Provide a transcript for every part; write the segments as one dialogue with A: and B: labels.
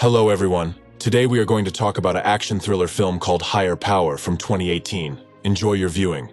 A: Hello everyone. Today we are going to talk about an action thriller film called Higher Power from 2018. Enjoy your viewing.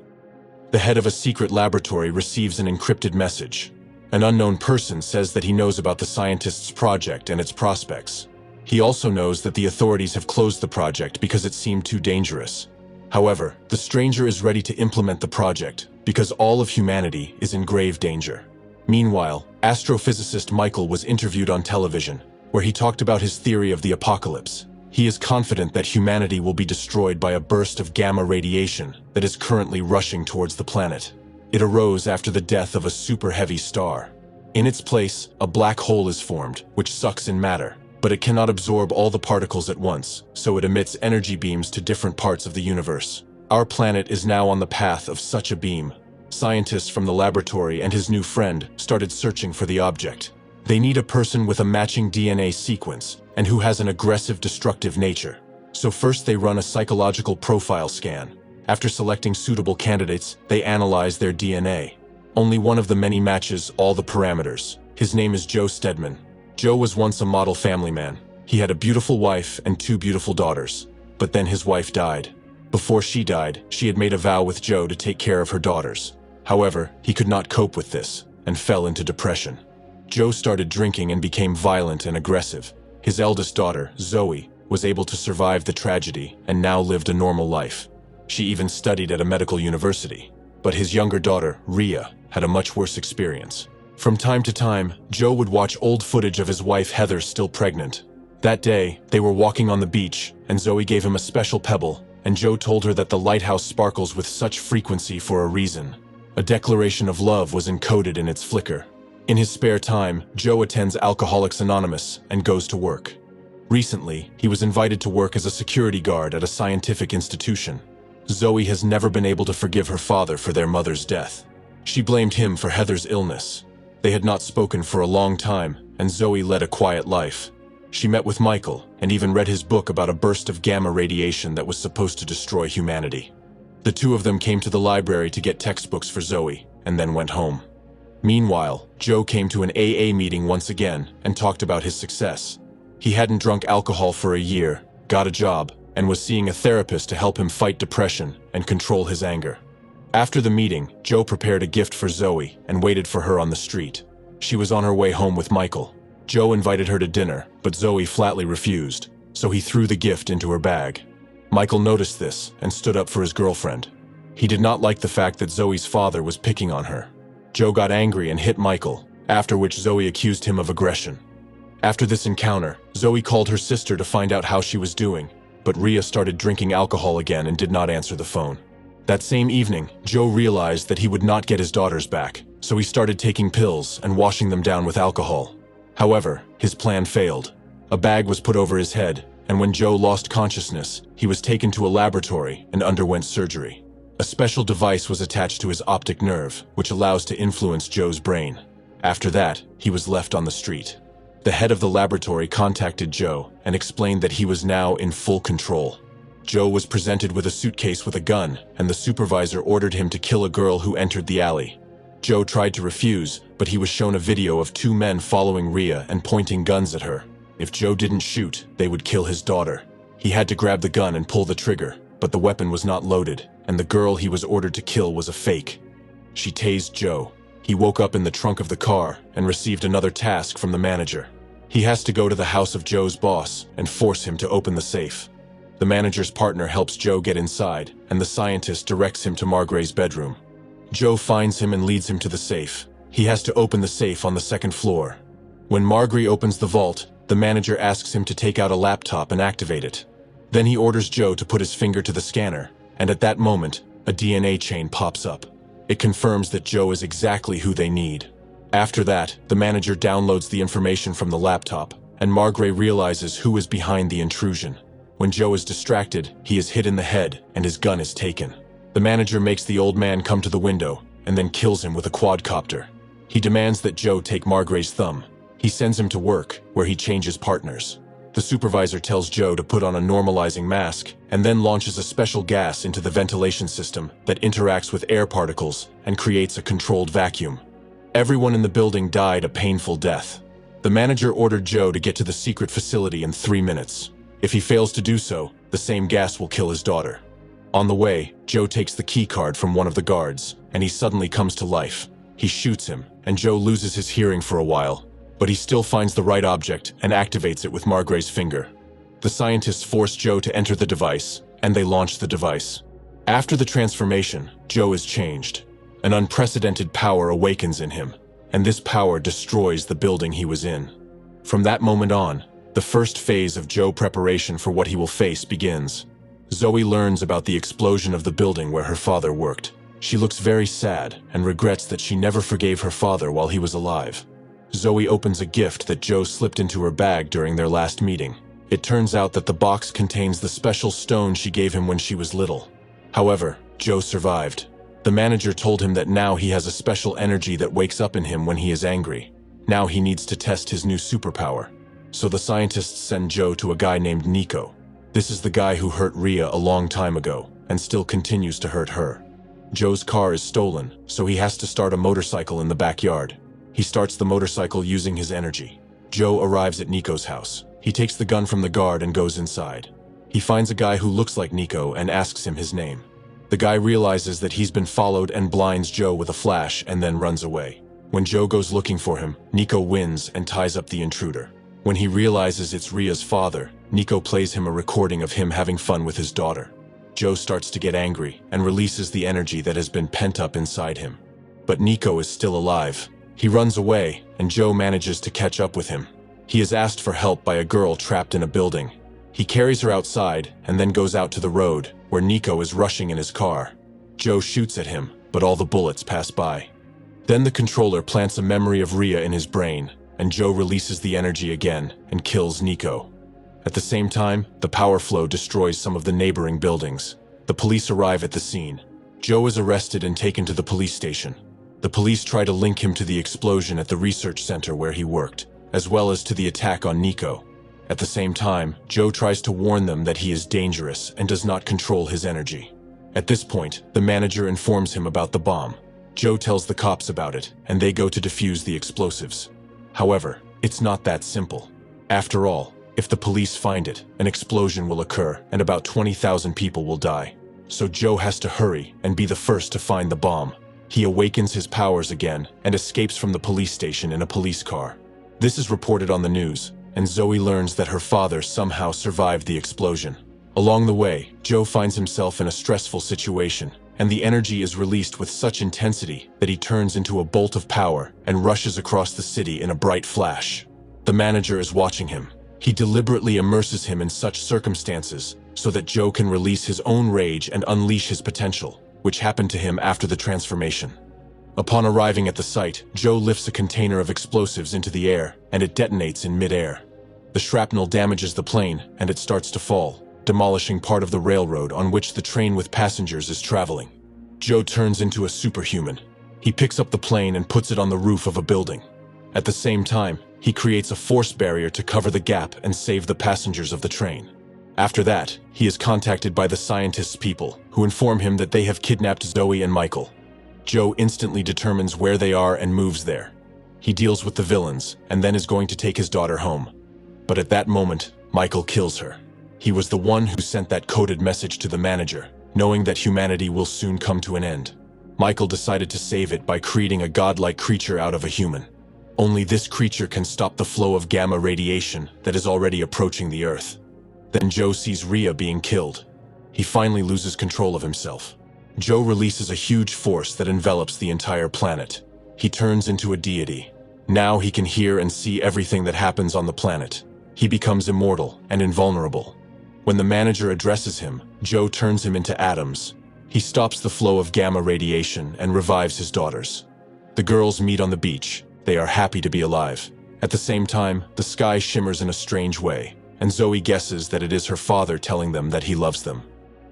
A: The head of a secret laboratory receives an encrypted message. An unknown person says that he knows about the scientists' project and its prospects. He also knows that the authorities have closed the project because it seemed too dangerous. However, the stranger is ready to implement the project because all of humanity is in grave danger. Meanwhile, astrophysicist Michael was interviewed on television, where he talked about his theory of the apocalypse. He is confident that humanity will be destroyed by a burst of gamma radiation that is currently rushing towards the planet. It arose after the death of a super-heavy star. In its place, a black hole is formed, which sucks in matter, but it cannot absorb all the particles at once, so it emits energy beams to different parts of the universe. Our planet is now on the path of such a beam. Scientists from the laboratory and his new friend started searching for the object. They need a person with a matching DNA sequence and who has an aggressive, destructive nature. So first they run a psychological profile scan. After selecting suitable candidates, they analyze their DNA. Only one of the many matches all the parameters. His name is Joe Stedman. Joe was once a model family man. He had a beautiful wife and 2 beautiful daughters. But then his wife died. Before she died, she had made a vow with Joe to take care of her daughters. However, he could not cope with this and fell into depression. Joe started drinking and became violent and aggressive. His eldest daughter, Zoe, was able to survive the tragedy and now lived a normal life. She even studied at a medical university. But his younger daughter, Rhea, had a much worse experience. From time to time, Joe would watch old footage of his wife Heather still pregnant. That day, they were walking on the beach, and Zoe gave him a special pebble, and Joe told her that the lighthouse sparkles with such frequency for a reason. A declaration of love was encoded in its flicker. In his spare time, Joe attends Alcoholics Anonymous and goes to work. Recently, he was invited to work as a security guard at a scientific institution. Zoe has never been able to forgive her father for their mother's death. She blamed him for Heather's illness. They had not spoken for a long time, and Zoe led a quiet life. She met with Michael and even read his book about a burst of gamma radiation that was supposed to destroy humanity. The two of them came to the library to get textbooks for Zoe, and then went home. Meanwhile, Joe came to an AA meeting once again and talked about his success. He hadn't drunk alcohol for a year, got a job, and was seeing a therapist to help him fight depression and control his anger. After the meeting, Joe prepared a gift for Zoe and waited for her on the street. She was on her way home with Michael. Joe invited her to dinner, but Zoe flatly refused, so he threw the gift into her bag. Michael noticed this and stood up for his girlfriend. He did not like the fact that Zoe's father was picking on her. Joe got angry and hit Michael, after which Zoe accused him of aggression. After this encounter, Zoe called her sister to find out how she was doing, but Rhea started drinking alcohol again and did not answer the phone. That same evening, Joe realized that he would not get his daughters back, so he started taking pills and washing them down with alcohol. However, his plan failed. A bag was put over his head, and when Joe lost consciousness, he was taken to a laboratory and underwent surgery. A special device was attached to his optic nerve, which allows to influence Joe's brain. After that, he was left on the street. The head of the laboratory contacted Joe and explained that he was now in full control. Joe was presented with a suitcase with a gun, and the supervisor ordered him to kill a girl who entered the alley. Joe tried to refuse, but he was shown a video of 2 men following Rhea and pointing guns at her. If Joe didn't shoot, they would kill his daughter. He had to grab the gun and pull the trigger, but the weapon was not loaded, and the girl he was ordered to kill was a fake. She tased Joe. He woke up in the trunk of the car and received another task from the manager. He has to go to the house of Joe's boss and force him to open the safe. The manager's partner helps Joe get inside, and the scientist directs him to Margray's bedroom. Joe finds him and leads him to the safe. He has to open the safe on the 2nd floor. When Margray opens the vault, the manager asks him to take out a laptop and activate it. Then he orders Joe to put his finger to the scanner, and at that moment, a DNA chain pops up. It confirms that Joe is exactly who they need. After that, the manager downloads the information from the laptop, and Margray realizes who is behind the intrusion. When Joe is distracted, he is hit in the head, and his gun is taken. The manager makes the old man come to the window, and then kills him with a quadcopter. He demands that Joe take Margray's thumb. He sends him to work, where he changes partners. The supervisor tells Joe to put on a normalizing mask, and then launches a special gas into the ventilation system that interacts with air particles and creates a controlled vacuum. Everyone in the building died a painful death. The manager ordered Joe to get to the secret facility in 3 minutes. If he fails to do so, the same gas will kill his daughter. On the way, Joe takes the key card from one of the guards, and he suddenly comes to life. He shoots him, and Joe loses his hearing for a while, but he still finds the right object and activates it with Margray's finger. The scientists force Joe to enter the device, and they launch the device. After the transformation, Joe is changed. An unprecedented power awakens in him, and this power destroys the building he was in. From that moment on, the first phase of Joe preparation for what he will face begins. Zoe learns about the explosion of the building where her father worked. She looks very sad and regrets that she never forgave her father while he was alive. Zoe opens a gift that Joe slipped into her bag during their last meeting. It turns out that the box contains the special stone she gave him when she was little. However, Joe survived. The manager told him that now he has a special energy that wakes up in him when he is angry. Now he needs to test his new superpower. So the scientists send Joe to a guy named Nico. This is the guy who hurt Rhea a long time ago, and still continues to hurt her. Joe's car is stolen, so he has to start a motorcycle in the backyard. He starts the motorcycle using his energy. Joe arrives at Nico's house. He takes the gun from the guard and goes inside. He finds a guy who looks like Nico and asks him his name. The guy realizes that he's been followed and blinds Joe with a flash and then runs away. When Joe goes looking for him, Nico wins and ties up the intruder. When he realizes it's Rhea's father, Nico plays him a recording of him having fun with his daughter. Joe starts to get angry and releases the energy that has been pent up inside him. But Nico is still alive. He runs away, and Joe manages to catch up with him. He is asked for help by a girl trapped in a building. He carries her outside and then goes out to the road, where Nico is rushing in his car. Joe shoots at him, but all the bullets pass by. Then the controller plants a memory of Rhea in his brain, and Joe releases the energy again and kills Nico. At the same time, the power flow destroys some of the neighboring buildings. The police arrive at the scene. Joe is arrested and taken to the police station. The police try to link him to the explosion at the research center where he worked, as well as to the attack on Nico. At the same time, Joe tries to warn them that he is dangerous and does not control his energy. At this point, the manager informs him about the bomb. Joe tells the cops about it, and they go to defuse the explosives. However, it's not that simple. After all, if the police find it, an explosion will occur and about 20,000 people will die. So Joe has to hurry and be the first to find the bomb. He awakens his powers again and escapes from the police station in a police car. This is reported on the news, and Zoe learns that her father somehow survived the explosion. Along the way, Joe finds himself in a stressful situation, and the energy is released with such intensity that he turns into a bolt of power and rushes across the city in a bright flash. The manager is watching him. He deliberately immerses him in such circumstances so that Joe can release his own rage and unleash his potential, which happened to him after the transformation. Upon arriving at the site, Joe lifts a container of explosives into the air, and it detonates in mid-air. The shrapnel damages the plane, and it starts to fall, demolishing part of the railroad on which the train with passengers is traveling. Joe turns into a superhuman. He picks up the plane and puts it on the roof of a building. At the same time, he creates a force barrier to cover the gap and save the passengers of the train. After that, he is contacted by the scientists' people, who inform him that they have kidnapped Zoe and Michael. Joe instantly determines where they are and moves there. He deals with the villains, and then is going to take his daughter home. But at that moment, Michael kills her. He was the one who sent that coded message to the manager, knowing that humanity will soon come to an end. Michael decided to save it by creating a godlike creature out of a human. Only this creature can stop the flow of gamma radiation that is already approaching the Earth. Then Joe sees Rhea being killed. He finally loses control of himself. Joe releases a huge force that envelops the entire planet. He turns into a deity. Now he can hear and see everything that happens on the planet. He becomes immortal and invulnerable. When the manager addresses him, Joe turns him into atoms. He stops the flow of gamma radiation and revives his daughters. The girls meet on the beach. They are happy to be alive. At the same time, the sky shimmers in a strange way, and Zoe guesses that it is her father telling them that he loves them.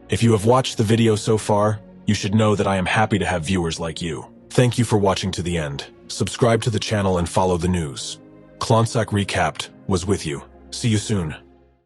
A: If you have watched the video so far, you should know that I am happy to have viewers like you. Thank you for watching to the end. Subscribe to the channel and follow the news. Klontsak Recapped was with you. See you soon.